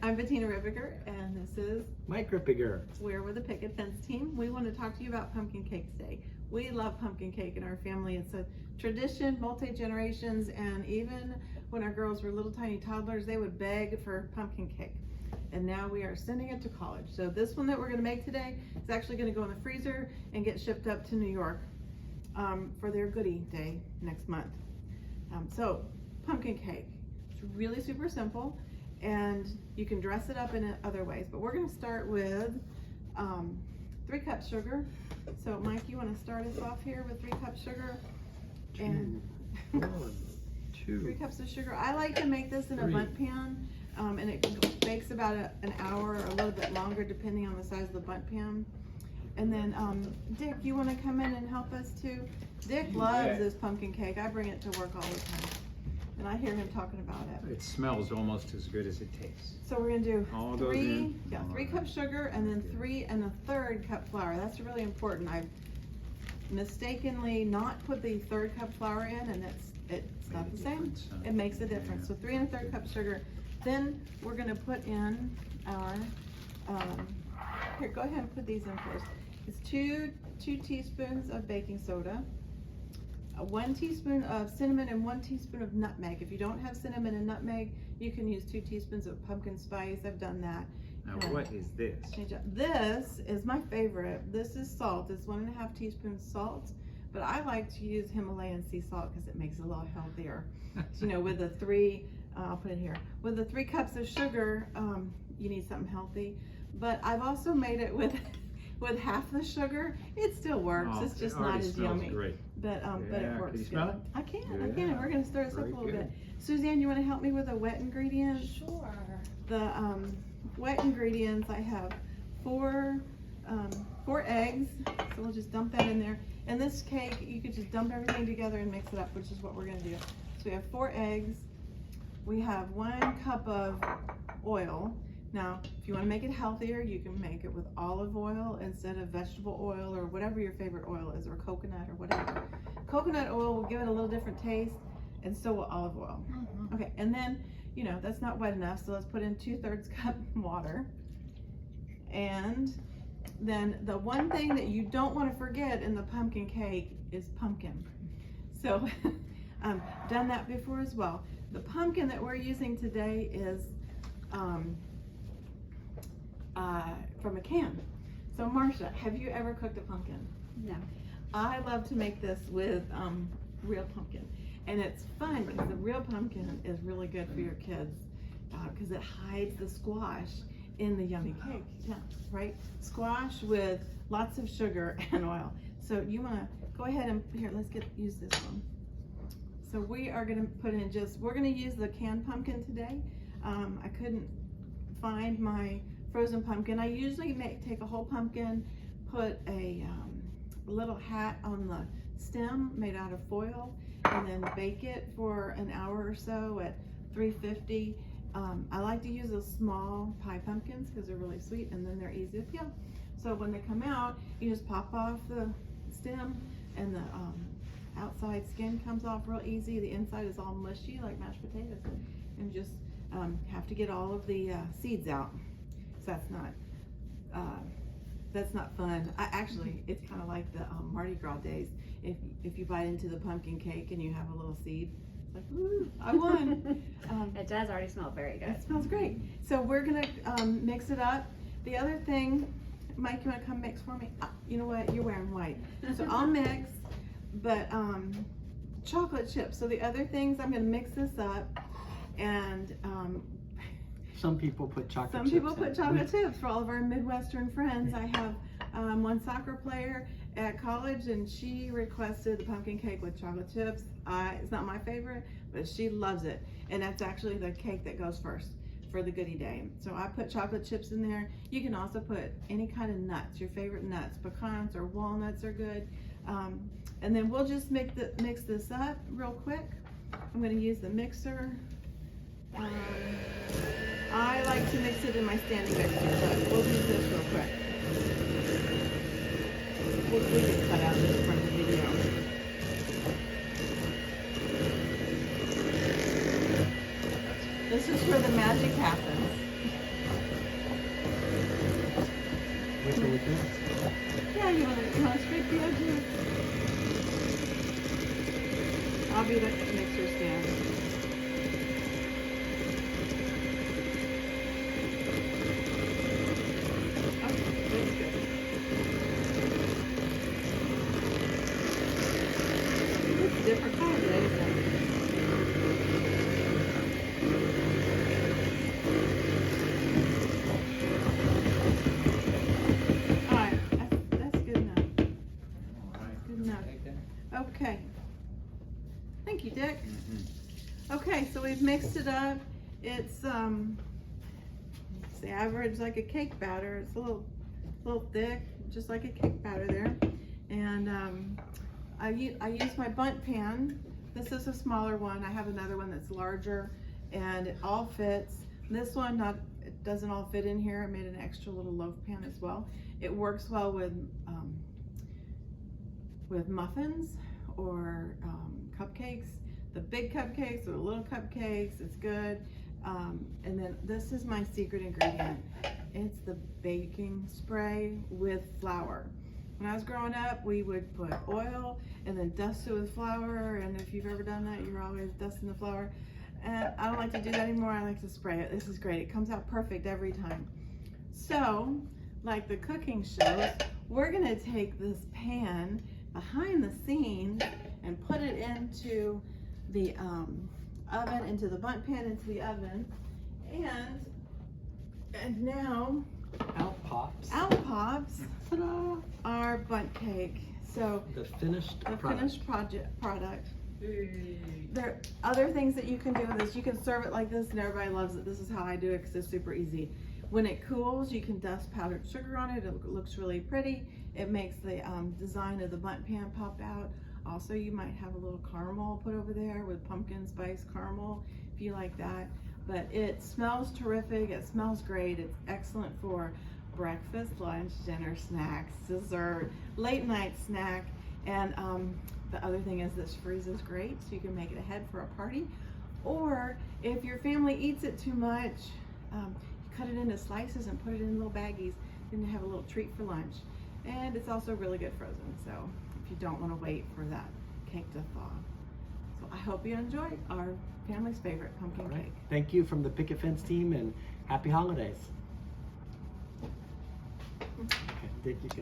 I'm Bettina Rippiger, and this is Mike Rippiger. We're with the Picket Fence Team. We want to talk to you about pumpkin cake today. We love pumpkin cake in our family. It's a tradition, multi-generations, and even when our girls were little tiny toddlers, they would beg for pumpkin cake. And now we are sending it to college. So this one that we're going to make today is actually going to go in the freezer and get shipped up to New York for their goodie day next month. So pumpkin cake, it's really super simple, and you can dress it up in other ways, but we're going to start with 3 cups sugar. So Mike, you want to start us off here with 3 cups sugar? And 3 cups of sugar. I like to make this in a bundt pan, and it bakes about an hour or a little bit longer depending on the size of the bundt pan. And then Dick, you want to come in and help us too? Dick loves this pumpkin cake. I bring it to work all the time, and I hear him talking about it. It smells almost as good as it tastes. So we're gonna do All 3 cups sugar and then 3 1/3 cup flour. That's really important. I've mistakenly not put the 1/3 cup flour in, and it's not the same. It makes a difference. So 3 1/3 cup sugar. Then we're gonna put in our here. Go ahead and put these in first. It's 2 teaspoons of baking soda, 1 teaspoon of cinnamon, and 1 teaspoon of nutmeg. If you don't have cinnamon and nutmeg, you can use 2 teaspoons of pumpkin spice. I've done that. Now what is this? This is my favorite. This is salt. It's 1.5 teaspoons salt, but I like to use Himalayan sea salt because it makes it a lot healthier. So, you know, with the 3, I'll put it here. With the 3 cups of sugar, you need something healthy. But I've also made it with half the sugar. It still works. It's just not as yummy. Great. But it works. Can you smell it? I can. We're gonna stir this up a little bit. Suzanne, you want to help me with the wet ingredients? Sure. The wet ingredients, I have 4 eggs. So we'll just dump that in there. And this cake, you could just dump everything together and mix it up, which is what we're gonna do. So we have 4 eggs. We have 1 cup of oil. Now, if you want to make it healthier, you can make it with olive oil instead of vegetable oil or whatever your favorite oil is, or coconut or whatever. Coconut oil will give it a little different taste, and so will olive oil. Okay, and then, you know, that's not wet enough, so let's put in 2/3 cup water. And then the one thing that you don't want to forget in the pumpkin cake is pumpkin. So, done that before as well. The pumpkin that we're using today is from a can. So Marcia, have you ever cooked a pumpkin? No. I love to make this with real pumpkin, and it's fun because the real pumpkin is really good for your kids because it hides the squash in the yummy cake. Yeah, right? Squash with lots of sugar and oil. So you want to go ahead and let's use this one. So we are going to put in we're going to use the canned pumpkin today. I couldn't find my frozen pumpkin. I usually take a whole pumpkin, put a little hat on the stem made out of foil, and then bake it for an hour or so at 350. I like to use those small pie pumpkins because they're really sweet and then they're easy to peel. So when they come out, you just pop off the stem, and the outside skin comes off real easy. The inside is all mushy like mashed potatoes, and just have to get all of the seeds out. So that's not fun. Actually, it's kind of like the Mardi Gras days. If you bite into the pumpkin cake and you have a little seed, it's like, woo, I won. It does already smell very good. It smells great. So we're gonna mix it up. The other thing, Mike, you wanna come mix for me? You know what? You're wearing white, so I'll mix. But chocolate chips. So the other things, I'm gonna mix this up, and some people put chocolate chips. Some people put chocolate chips for all of our Midwestern friends. I have one soccer player at college, and she requested the pumpkin cake with chocolate chips. It's not my favorite, but she loves it. And that's actually the cake that goes first for the goodie day. So I put chocolate chips in there. You can also put any kind of nuts, your favorite nuts. Pecans or walnuts are good. And then we'll just mix this up real quick. I'm going to use the mixer. I like to mix it in my standing mixer, but we'll do this real quick. We can cut out this from the video. This is where the magic happens. scrape the edges. I'll be the mixer stand. Okay, that's good. It's a different color today, isn't it? Alright, that's good enough. Good enough. Okay. Thank you, Dick. Okay, so we've mixed it up. It's average like a cake batter. It's a little thick, just like a cake batter there. And I use my bundt pan. This is a smaller one. I have another one that's larger, and it all fits. This one it doesn't all fit in here. I made an extra little loaf pan as well. It works well with muffins or cupcakes. The big cupcakes or the little cupcakes, it's good. And then this is my secret ingredient. It's the baking spray with flour. When I was growing up, we would put oil and then dust it with flour. And if you've ever done that, you're always dusting the flour. And I don't like to do that anymore. I like to spray it. This is great. It comes out perfect every time. So, like the cooking shows, we're gonna take this pan behind the scenes and put it into the oven, into the bundt pan, into the oven, and now Out pops. pops Ta-da! our bundt cake. So The finished product. There are other things that you can do with this. You can serve it like this, and everybody loves it. This is how I do it because it's super easy. When it cools, you can dust powdered sugar on it. It looks really pretty. It makes the design of the bundt pan pop out. Also, you might have a little caramel put over there with pumpkin spice caramel if you like that. But it smells terrific. It smells great. It's excellent for breakfast, lunch, dinner, snacks, dessert, late night snack. And the other thing is this freezes great, so you can make it ahead for a party. Or if your family eats it too much, you cut it into slices and put it in little baggies. Then you have a little treat for lunch. And it's also really good frozen, so if you don't want to wait for that cake to thaw. So I hope you enjoyed our family's favorite pumpkin All right. cake. Thank you from the Picket Fence Team, and happy holidays. Okay, Dick, you can